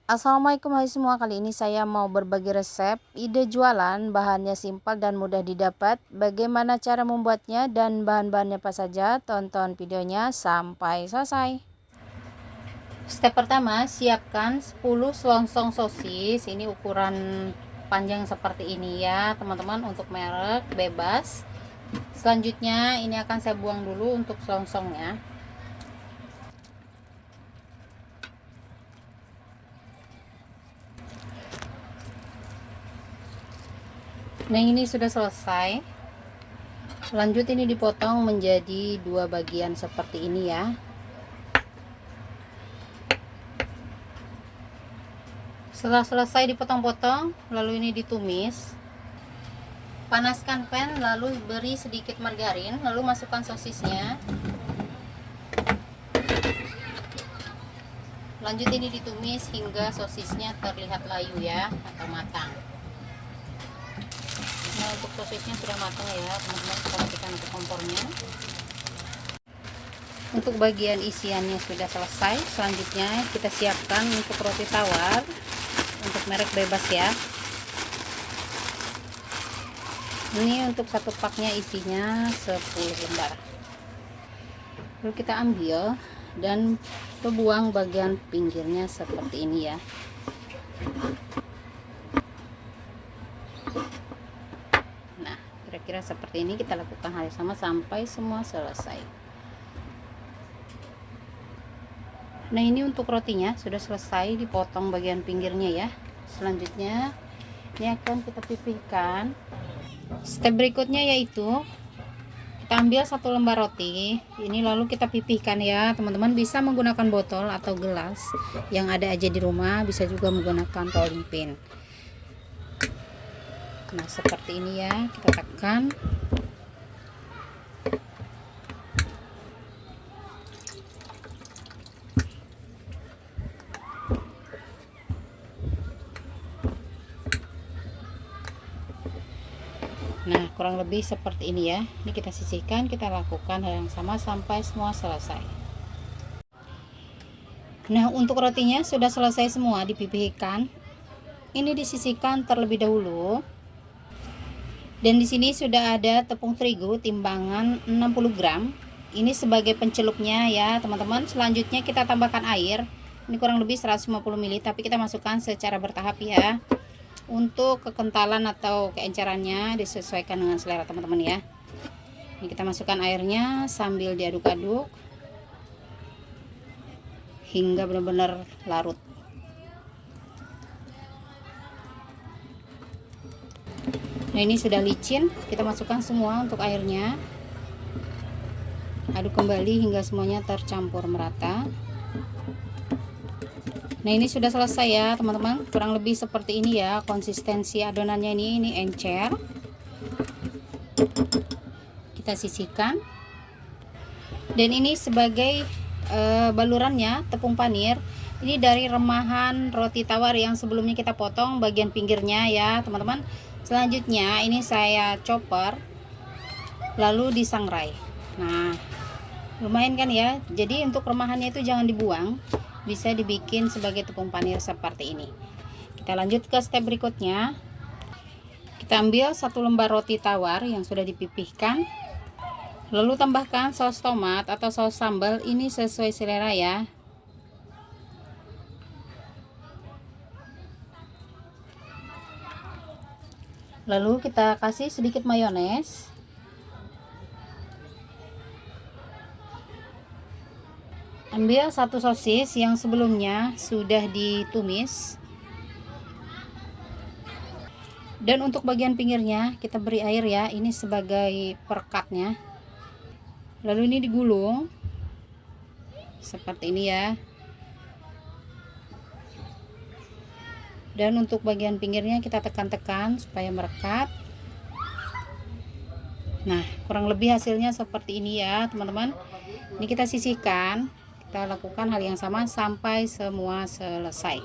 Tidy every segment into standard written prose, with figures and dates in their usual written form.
Assalamualaikum hai semua, kali ini saya mau berbagi resep, ide jualan, bahannya simpel dan mudah didapat. Bagaimana cara membuatnya dan bahan-bahannya apa saja? Tonton videonya sampai selesai. Step pertama, siapkan 10 selongsong sosis. Ini ukuran panjang seperti ini ya teman-teman, untuk merek bebas. Selanjutnya ini akan saya buang dulu untuk selongsongnya. Nah, ini sudah selesai. Lanjut, ini dipotong menjadi dua bagian seperti ini ya. Setelah selesai dipotong-potong, lalu ini ditumis. Panaskan pan, lalu beri sedikit margarin, lalu masukkan sosisnya. Lanjut, ini ditumis hingga sosisnya terlihat layu ya, atau matang. Nah, untuk sosisnya sudah matang ya teman-teman, kita matikan untuk kompornya. Untuk bagian isiannya sudah selesai. Selanjutnya kita siapkan untuk roti tawar untuk merek bebas ya. Ini untuk satu paknya isinya 10 lembar. Lalu kita ambil dan kita buang bagian pinggirnya seperti ini ya. Nah, kira-kira seperti ini. Kita lakukan hal yang sama sampai semua selesai. Nah, ini untuk rotinya sudah selesai dipotong bagian pinggirnya ya. Selanjutnya ini akan kita pipihkan. Step berikutnya yaitu kita ambil satu lembar roti ini, lalu kita pipihkan ya teman-teman. Bisa menggunakan botol atau gelas yang ada aja di rumah, bisa juga menggunakan rolling pin. Nah, seperti ini ya, kita tekan. Nah, kurang lebih seperti ini ya. Ini kita sisihkan, kita lakukan hal yang sama sampai semua selesai. Nah, untuk rotinya sudah selesai semua dipipihkan. Ini disisihkan terlebih dahulu. Dan di sini sudah ada tepung terigu timbangan 60 gram. Ini sebagai pencelupnya ya teman-teman. Selanjutnya kita tambahkan air. Ini kurang lebih 150 ml, tapi kita masukkan secara bertahap ya. Untuk kekentalan atau keencerannya disesuaikan dengan selera teman-teman ya. Ini kita masukkan airnya sambil diaduk-aduk hingga benar-benar larut. Nah, ini sudah licin, kita masukkan semua untuk airnya. Aduk kembali hingga semuanya tercampur merata. Nah, ini sudah selesai ya teman-teman, kurang lebih seperti ini ya konsistensi adonannya. Ini encer. Kita sisihkan. Dan ini sebagai balurannya tepung panir. Ini dari remahan roti tawar yang sebelumnya kita potong bagian pinggirnya ya teman-teman. Selanjutnya ini saya chopper lalu disangrai. Nah, lumayan kan ya. Jadi untuk remahannya itu jangan dibuang, bisa dibikin sebagai tepung panir seperti ini. Kita lanjut ke step berikutnya. Kita ambil satu lembar roti tawar yang sudah dipipihkan, lalu tambahkan saus tomat atau saus sambal, ini sesuai selera ya. Lalu kita kasih sedikit mayones. Ambil satu sosis yang sebelumnya sudah ditumis. Dan untuk bagian pinggirnya kita beri air ya, ini sebagai perekatnya. Lalu ini digulung seperti ini ya. Dan untuk bagian pinggirnya kita tekan-tekan supaya merekat. Nah, kurang lebih hasilnya seperti ini ya teman-teman. Ini kita sisihkan. Kita lakukan hal yang sama sampai semua selesai.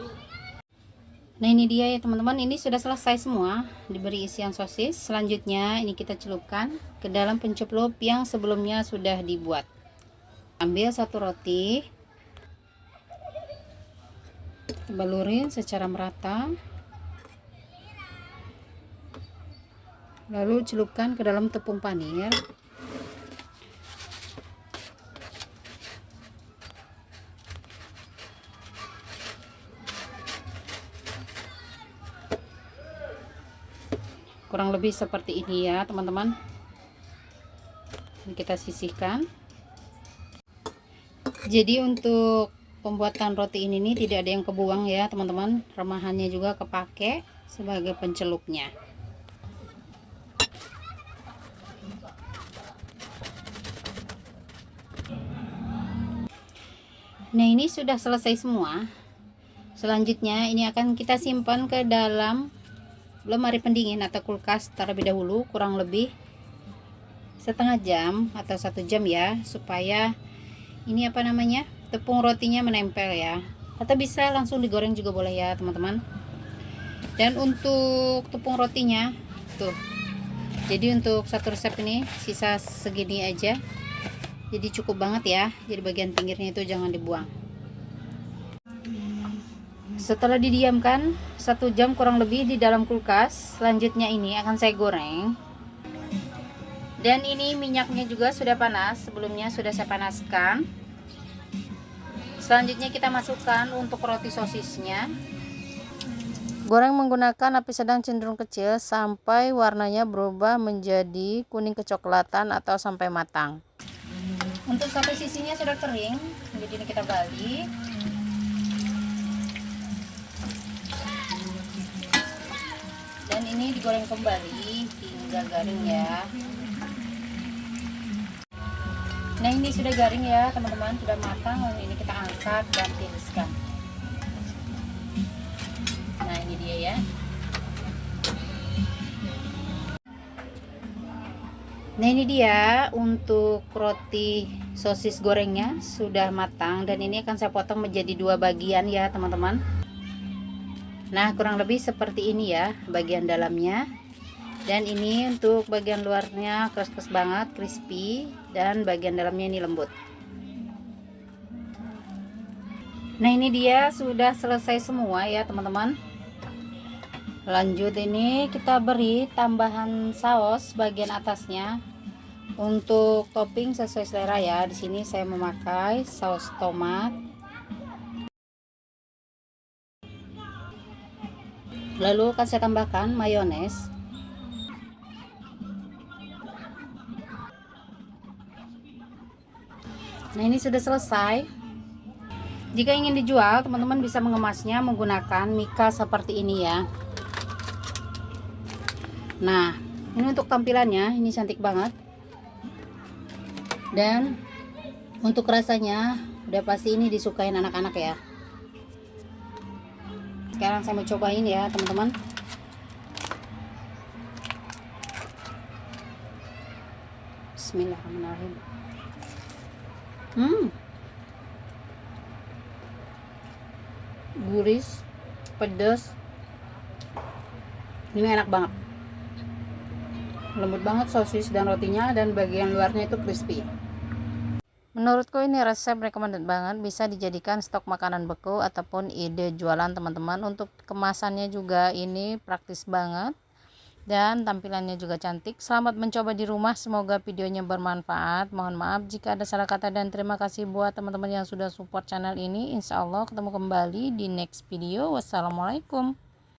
Nah, ini dia ya teman-teman, ini sudah selesai semua diberi isian sosis. Selanjutnya ini kita celupkan ke dalam pencelup yang sebelumnya sudah dibuat. Ambil satu roti, balurin secara merata, lalu celupkan ke dalam tepung panir. Kurang lebih seperti ini ya teman-teman. Ini kita sisihkan. Jadi untuk pembuatan roti ini nih tidak ada yang kebuang ya teman-teman. Remahannya juga kepake sebagai pencelupnya. Nah, ini sudah selesai semua. Selanjutnya ini akan kita simpan ke dalam lemari pendingin atau kulkas terlebih dahulu, kurang lebih setengah jam atau 1 jam ya, supaya ini tepung rotinya menempel ya, atau bisa langsung digoreng juga boleh ya teman-teman. Dan untuk tepung rotinya tuh, jadi untuk satu resep ini sisa segini aja, jadi cukup banget ya. Jadi bagian pinggirnya itu jangan dibuang. Setelah didiamkan 1 jam kurang lebih di dalam kulkas, selanjutnya ini akan saya goreng. Dan ini minyaknya juga sudah panas, sebelumnya sudah saya panaskan. Selanjutnya kita masukkan untuk roti sosisnya. Goreng menggunakan api sedang cenderung kecil sampai warnanya berubah menjadi kuning kecoklatan atau sampai matang. Untuk sampai sisinya sudah kering, jadi ini kita balik. Dan ini digoreng kembali hingga garing ya. Nah, ini sudah garing ya teman-teman, sudah matang. Lalu ini kita angkat dan tiriskan. Nah, ini dia ya. Nah, ini dia untuk roti sosis gorengnya sudah matang, dan ini akan saya potong menjadi 2 bagian ya teman-teman. Nah, kurang lebih seperti ini ya bagian dalamnya. Dan ini untuk bagian luarnya keras-keras banget, crispy, dan bagian dalamnya ini lembut. Nah, ini dia sudah selesai semua ya teman-teman. Lanjut ini kita beri tambahan saus bagian atasnya. Untuk topping sesuai selera ya. Di sini saya memakai saus tomat. Lalu akan saya tambahkan mayones. Nah, ini sudah selesai. Jika ingin dijual, teman-teman bisa mengemasnya menggunakan mika seperti ini ya. Nah, ini untuk tampilannya, ini cantik banget. Dan untuk rasanya udah pasti ini disukain anak-anak ya. Sekarang saya mau cobain ya teman-teman. Bismillahirrahmanirrahim. Gurih, pedas. Ini enak banget. Lembut banget sosis dan rotinya, dan bagian luarnya itu crispy. Menurutku ini resep recommended banget, bisa dijadikan stok makanan beku ataupun ide jualan teman-teman. Untuk kemasannya juga ini praktis banget dan tampilannya juga cantik. Selamat mencoba di rumah, semoga videonya bermanfaat. Mohon maaf jika ada salah kata, dan terima kasih buat teman-teman yang sudah support channel ini. Insya Allah ketemu kembali di next video. Wassalamualaikum.